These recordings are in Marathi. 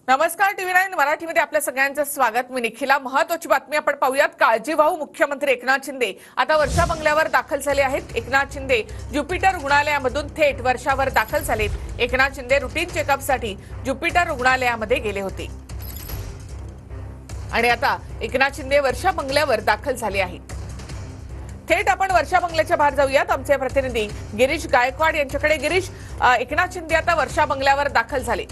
नमस्कार, TV9 मराठीमध्ये आपल्या सगळ्यांचं स्वागत. मी निखिला. महत्त्वाची बातमी आपण पाहूयात. काळजीवाहू मुख्यमंत्री एकनाथ शिंदे आता वर्षा बंगल्यावर दाखल झाले आहेत. एकनाथ शिंदे ज्युपिटर रुग्णालयामधून थेट वर्षावर दाखल झालेत. एकनाथ शिंदे रुटीन चेकअपसाठी ज्युपिटर रुग्णालयामध्ये गेले होते आणि आता एकनाथ शिंदे वर्षा बंगल्यावर दाखल झाले आहेत. थेट आपण वर्षा बंगल्याच्या बाहेर जाऊयात. आमचे प्रतिनिधी गिरीश गायकवाड यांच्याकडे. गिरीश, एकनाथ शिंदे आता वर्षा बंगल्यावर दाखल झाले.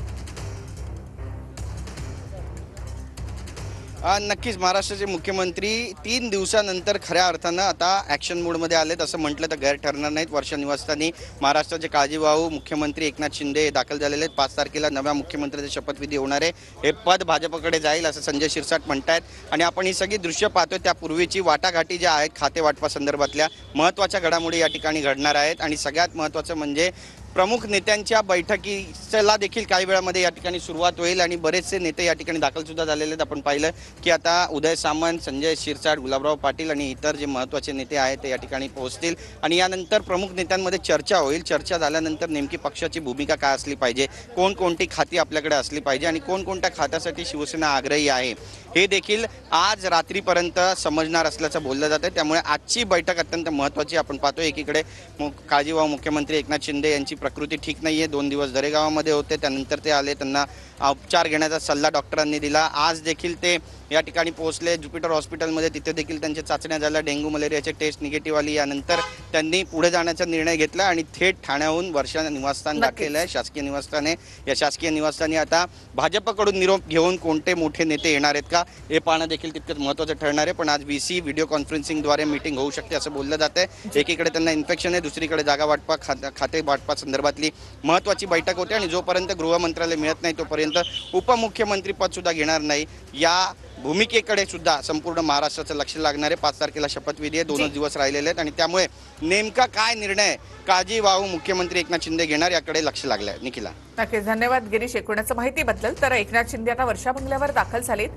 नक्कीच महाराष्ट्राचे मुख्यमंत्री 3 दिवसानंतर खऱ्या अर्थानं आता ॲक्शन मोडमध्ये आलेत असं म्हटलं तर गैर ठरणार नाहीत. वर्षा निवासस्थानी महाराष्ट्राचे काळजीवाहू मुख्यमंत्री एकनाथ शिंदे दाखल झालेले आहेत. 5 तारखेला नव्या मुख्यमंत्र्याचे शपथविधी होणार आहे. हे पद भाजपकडे जाईल असं संजय शिरसाट म्हणतायत आणि आपण ही सगळी दृश्य पाहतोय. त्यापूर्वीची वाटाघाटी ज्या आहेत खाते वाटपासंदर्भातल्या महत्त्वाच्या घडामोडी या ठिकाणी घडणार आहेत आणि सगळ्यात महत्त्वाचं म्हणजे प्रमुख नेत्यांच्या बैठकीला देखील काही वेळामध्ये या ठिकाणी सुरुवात होईल आणि बरेचसे नेते या ठिकाणी दाखल सुद्धा झालेले आहेत. आपण पाहिलं की आता उदय सामंत, संजय शिरसाट, गुलाबराव पाटील आणि इतर जे महत्त्वाचे नेते आहेत ते या ठिकाणी पोहोचतील आणि यानंतर प्रमुख नेत्यांमध्ये चर्चा होईल. चर्चा झाल्यानंतर नेमकी पक्षाची भूमिका काय असली पाहिजे, कोणकोणती खाती आपल्याकडे असली पाहिजे आणि कोणकोणत्या खात्यासाठी शिवसेना आग्रही आहे हे देखील आज रात्रीपर्यंत समजणार असल्याचं बोललं जातं. त्यामुळे आजची बैठक अत्यंत महत्त्वाची. आपण पाहतोय एकीकडे काळजीवाहू मुख्यमंत्री एकनाथ शिंदे यांची प्रकृती ठीक नाही आहे. 2 दिवस दरेगावामध्ये होते, त्यानंतर ते आले. त्यांना उपचार घेण्याचा सल्ला डॉक्टरांनी दिला. आज देखील ते या ठिकाणी पोहोचले ज्युपिटर हॉस्पिटलमध्ये. तिथे देखील त्यांच्या चाचण्या झाल्या. डेंग्यू मलेरियाचे टेस्ट निगेटिव्ह आली. यानंतर त्यांनी पुढे जाण्याचा निर्णय घेतला आणि थेट ठाण्याहून वर्षा निवासस्थान दाखल आहे. शासकीय निवासस्थान आहे. या शासकीय निवासस्थानी आता भाजपकडून निरोप घेऊन कोणते मोठे नेते येणार आहेत का हे पाहणं देखील तितकंच महत्त्वाचं ठरणार आहे. पण आज VC व्हिडिओ कॉन्फरन्सिंगद्वारे मीटिंग होऊ शकते असं बोललं जात आहे. एकीकडे त्यांना इन्फेक्शन आहे, दुसरीकडे जागा वाटपा खाते वाटपा संदर्भातली महत्त्वाची बैठक होते आणि जोपर्यंत गृह मंत्रालय मिळत नाही तोपर्यंत उपमुख्यमंत्री पद सुद्धा घेणार नाही या भूमिकेकडे सुद्धा संपूर्ण महाराष्ट्राचं लक्ष लागणार आहे. 5 तारखेला शपथविधी आहे. 2 दिवस राहिलेले आहेत आणि त्यामुळे नेमका काय निर्णय काळजीवाहू मुख्यमंत्री एकनाथ शिंदे घेणार याकडे लक्ष लागलंय. निखिला, नक्कीच धन्यवाद गिरीश एकूणच माहितीबद्दल. तर एकनाथ शिंदे आता वर्षा बंगल्यावर दाखल झालेत.